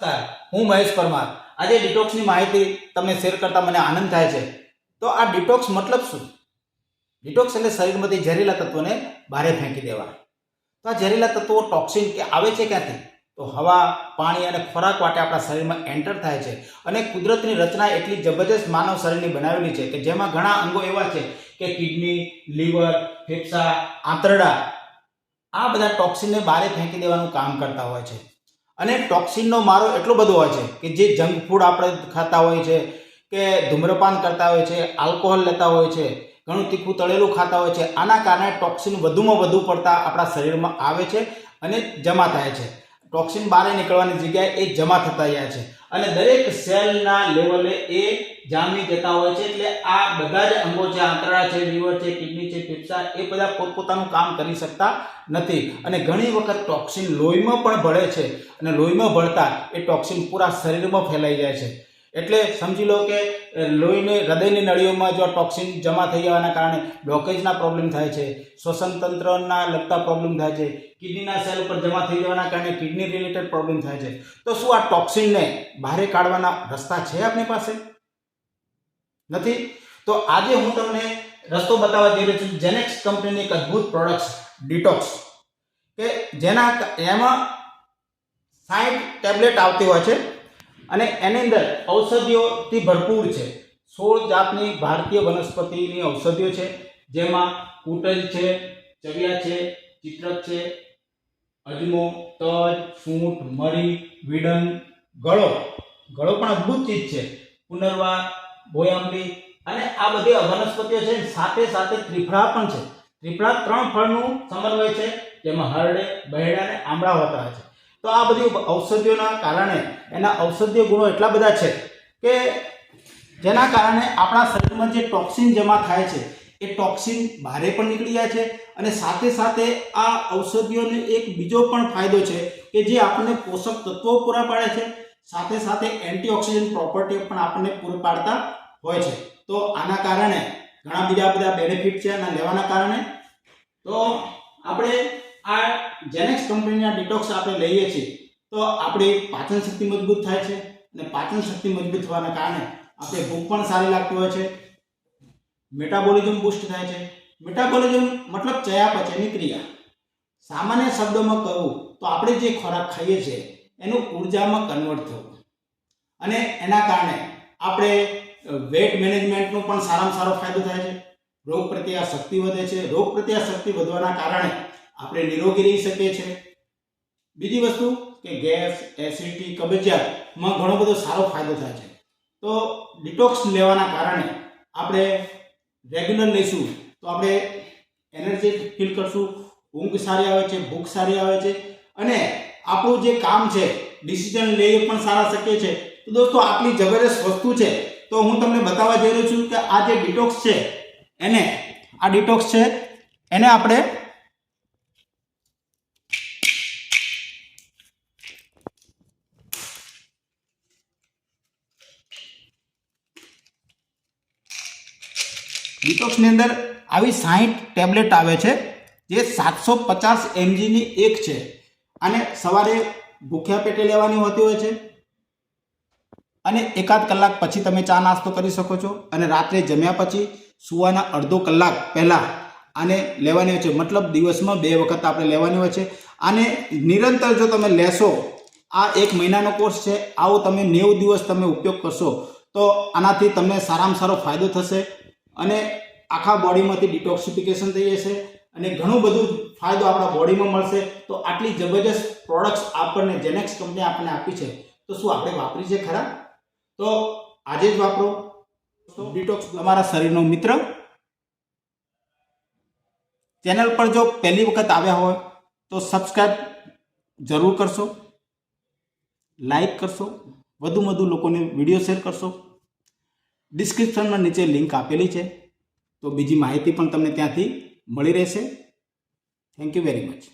નમસ્કાર, હું મહેશ પરમાર. આજે ડિટોક્સની માહિતી તમને શેર કરતા મને આનંદ થાય છે. તો આ ડિટોક્સ મતલબ શું? ડિટોક્સ એટલે શરીરમાંથી ઝેરીલા તત્વોને બહાર ફેંકી દેવા. તો આ ઝેરીલા તત્વો ટોક્સિન કે આવે છે ક્યાંથી? તો હવા, પાણી અને ખોરાક વાટે આપણા શરીરમાં એન્ટર થાય છે. અને કુદરતની રચના એટલી જબરજસ્ત માનવ શરીરની બનાવેલી છે કે જેમાં ઘણા અંગો એવા છે કે કિડની, લીવર, ફેફસા, આંતરડા આ બધા ટોક્સિનને બહાર ફેંકી દેવાનું કામ કરતા હોય છે. અને ટોક્સિનનો મારો એટલો બધો હોય છે કે જે જંક ફૂડ આપણે ખાતા હોય છે, કે ધૂમ્રપાન કરતા હોય છે, આલ્કોહોલ લેતા હોય છે, ઘણું તીખું તળેલું ખાતા હોય છે, આના કારણે ટોક્સિન વધુમાં વધુ પડતા આપણા શરીરમાં આવે છે અને જમા થાય છે. ટોક્સિન બહાર નીકળવાની જગ્યાએ એ જમા થતા જાય છે અને દરેક સેલના લેવલે એ જામી જતા હોય છે. એટલે આ બધા જ અંગો છે, આંતરડા છે, લીવર છે, કિડની છે, ફેફસા, એ બધા પોતપોતાનું કામ કરી શકતા નથી. અને ઘણી વખત ટોક્સિન લોહીમાં પણ ભળે છે અને લોહીમાં ભળતા એ ટોક્સિન પૂરા શરીરમાં ફેલાઈ જાય છે. એટલે સમજી લો કે લોહીને હૃદયની નળીઓમાં જો ટોક્સિન જમા થઈ જવાના કારણે બ્લોકેજના પ્રોબ્લેમ થાય છે, શ્વસન તંત્રના લગતા પ્રોબ્લેમ થાય છે, કિડનીના સેલ ઉપર જમા થઈ જવાના કારણે કિડની રિલેટેડ પ્રોબ્લેમ થાય છે. તો શું આ ટોક્સિનને બહાર કાઢવાના રસ્તા છે આપણી પાસે? નથી. તો આજે હું તમને રસ્તો બતાવવા જઈ રહ્યો છું. જેનેક્સ કંપનીની એક અદ્ભુત પ્રોડક્ટ ડિટોક્સ, કે એમાં 60 ટેબ્લેટ આવતી હોય છે અને એની અંદર ઔષધિઓથી ભરપૂર છે. 16 જાતની ભારતીય વનસ્પતિની ઔષધિઓ છે, જેમાં કુટજ છે, ચવિયા છે, ચિત્રક છે, અજમો, તજ, સૂંઠ, મરી, વિડન, ગળો પણ અદ્ભુત ચીજ છે, પુનર્વા, બોયાંબી, અને આ બધી વનસ્પતિઓ છે. સાથે સાથે ત્રિફળા પણ છે. ત્રિફળા 3 ફળનું સમન્વય છે, જેમાં હરડે, બહેડા અને આમળા હોતા હોય છે. તો આ બધી ઔષધિઓના કારણે એના ઔષધીય ગુણો એટલા બધા છે કે જેના કારણે આપણા શરીરમાં જે ટોક્સિન જમા થાય છે એ ટોક્સિન બહાર પણ નીકળી જાય છે. અને સાથે સાથે આ ઔષધિઓનો એક બીજો પણ ફાયદો છે કે જે આપણને પોષક તત્વો પૂરા પાડે છે, સાથે સાથે એન્ટીઓક્સિડન્ટ પ્રોપર્ટી પણ આપણને પૂરી પાડતા હોય છે. તો આના કારણે ઘણા બધા બેનિફિટ છે આના લેવાના કારણે. તો આપણે આ જેનેક્સ કંપનીના ડિટોક્સ આપણે લઈએ છીએ તો આપણી પાચન શક્તિ મજબૂત થાય છે અને પાચન શક્તિ મજબૂત થવાના કારણે આપણે ભૂખ પણ સારી લાગતી હોય છે. મેટાબોલિઝમ બૂસ્ટ થાય છે. મેટાબોલિઝમ મતલબ ચયાપચયની ક્રિયા. સામાન્ય શબ્દોમાં કહું તો આપણે જે ખોરાક ખાઈએ છીએ એનું ઉર્જામાં કન્વર્ટ થવું, અને એના કારણે આપણે વેટ મેનેજમેન્ટનો પણ સારામાં સારો ફાયદો થાય છે. રોગ પ્રતિકાર શક્તિ વધે છે. રોગ પ્રતિકાર શક્તિ વધવાના કારણે આપણે નિરોગી રહી શકીએ છીએ. બીજી વસ્તુ કે ગેસ, એસિડિટી, કબજિયાતમાં ઘણો બધો સારો ફાયદો થાય છે. તો ડિટોક્સ લેવાના કારણે આપણે રેગ્યુલર લઈશું તો આપણે એનર્જી ફીલ કરશું, ઊંઘ સારી આવે છે, ભૂખ સારી આવે છે, અને આપણું જે કામ છે ડિસિઝન લઈએ પણ સારા શકીએ છીએ. તો દોસ્તો આટલી જબરદસ્ત વસ્તુ છે તો હું તમને બતાવવા જઈ રહ્યો છું કે આ જે ડિટોક્સ છે એને આપણે ડિટોક્સની અંદર આવી 60 ટેબ્લેટ આવે છે, જે 750 mg ની એક છે. અને સવારે ભૂખ્યા પેટે લેવાની હોતી હોય છે અને 1-8 કલાક પછી તમે ચા નાસ્તો કરી શકો છો, અને રાત્રે જમ્યા પછી સૂવાના અડધો કલાક પહેલાં આને લેવાની હોય છે. મતલબ દિવસમાં 2 વખત આપણે લેવાની હોય છે. આને નિરંતર જો તમે લેશો, આ 1 મહિનાનો કોર્સ છે, આવો તમે 90 દિવસ તમે ઉપયોગ કરશો તો આનાથી તમને સારામાં સારો ફાયદો થશે અને આખા બોડીમાંથી ડિટોક્સિફિકેશન થઈ જશે અને ઘણું બધું ફાયદો આપણા બોડીમાં મળશે. તો આટલી જબરજસ્ત પ્રોડક્ટ્સ આપણને જેનેક્સ કંપની આપણને આપી છે, તો શું આપણે વાપરી છે ખરા? તો આજે જ વાપરો. ડિટોક્સ તમારા શરીરનો મિત્ર. ચેનલ પર જો પહેલી વખત આવ્યા હોય તો સબસ્ક્રાઇબ જરૂર કરશો, લાઈક કરશો, વધુ લોકોને વિડીયો શેર કરશો. ડિસ્ક્રિપ્શનમાં નીચે લિંક આપેલી છે, તો બીજી માહિતી પણ તમને ત્યાંથી મળી રહેશે. Thank you very much.